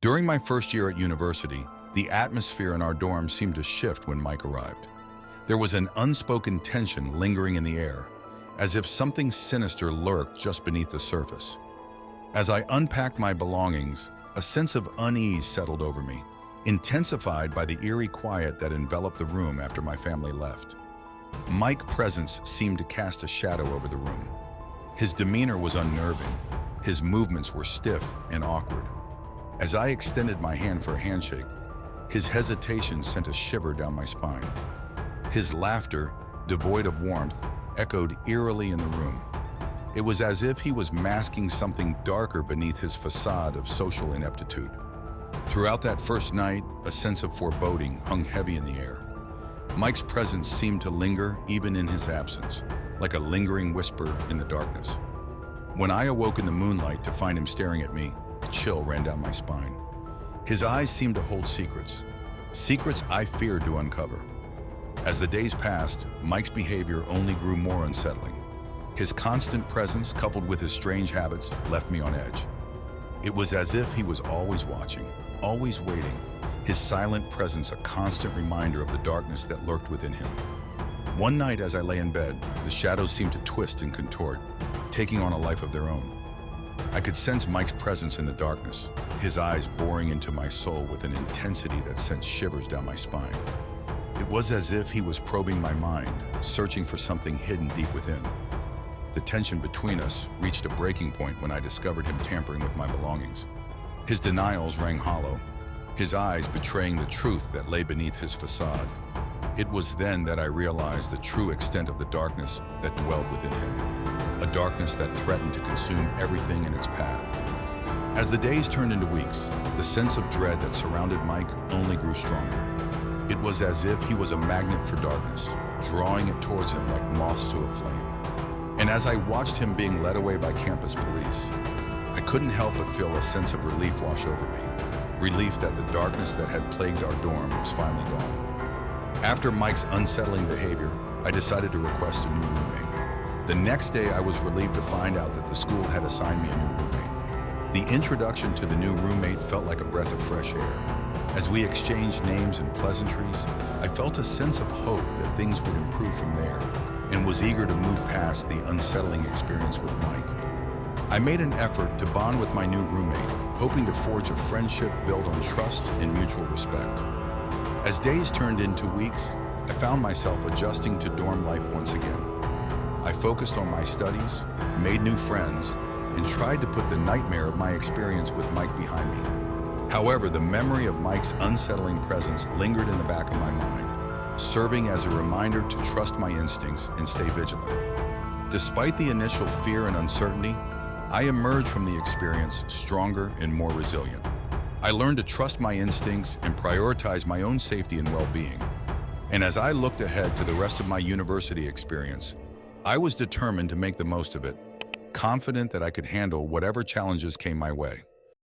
During my first year at university, the atmosphere in our dorm seemed to shift when Mike arrived. There was an unspoken tension lingering in the air, as if something sinister lurked just beneath the surface. As I unpacked my belongings, a sense of unease settled over me, intensified by the eerie quiet that enveloped the room after my family left. Mike's presence seemed to cast a shadow over the room. His demeanor was unnerving. His movements were stiff and awkward. As I extended my hand for a handshake, his hesitation sent a shiver down my spine. His laughter, devoid of warmth, echoed eerily in the room. It was as if he was masking something darker beneath his facade of social ineptitude. Throughout that first night, a sense of foreboding hung heavy in the air. Mike's presence seemed to linger even in his absence, like a lingering whisper in the darkness. When I awoke in the moonlight to find him staring at me, a chill ran down my spine. His eyes seemed to hold secrets I feared to uncover. As the days passed, Mike's behavior only grew more unsettling. His constant presence, coupled with his strange habits, left me on edge. It was as if he was always watching, always waiting, his silent presence a constant reminder of the darkness that lurked within him. One night as I lay in bed, the shadows seemed to twist and contort, taking on a life of their own. I could sense Mike's presence in the darkness, his eyes boring into my soul with an intensity that sent shivers down my spine. It was as if he was probing my mind, searching for something hidden deep within. The tension between us reached a breaking point when I discovered him tampering with my belongings. His denials rang hollow, his eyes betraying the truth that lay beneath his facade. It was then that I realized the true extent of the darkness that dwelled within him, a darkness that threatened to consume everything in its path. As the days turned into weeks, the sense of dread that surrounded Mike only grew stronger. It was as if he was a magnet for darkness, drawing it towards him like moths to a flame. And as I watched him being led away by campus police, I couldn't help but feel a sense of relief wash over me. Relief that the darkness that had plagued our dorm was finally gone. After Mike's unsettling behavior, I decided to request a new roommate. The next day, I was relieved to find out that the school had assigned me a new roommate. The introduction to the new roommate felt like a breath of fresh air. As we exchanged names and pleasantries, I felt a sense of hope that things would improve from there, and was eager to move past the unsettling experience with Mike. I made an effort to bond with my new roommate, hoping to forge a friendship built on trust and mutual respect. As days turned into weeks, I found myself adjusting to dorm life once again. I focused on my studies, made new friends, and tried to put the nightmare of my experience with Mike behind me. However, the memory of Mike's unsettling presence lingered in the back of my mind, serving as a reminder to trust my instincts and stay vigilant. Despite the initial fear and uncertainty, I emerged from the experience stronger and more resilient. I learned to trust my instincts and prioritize my own safety and well-being. And as I looked ahead to the rest of my university experience, I was determined to make the most of it, confident that I could handle whatever challenges came my way.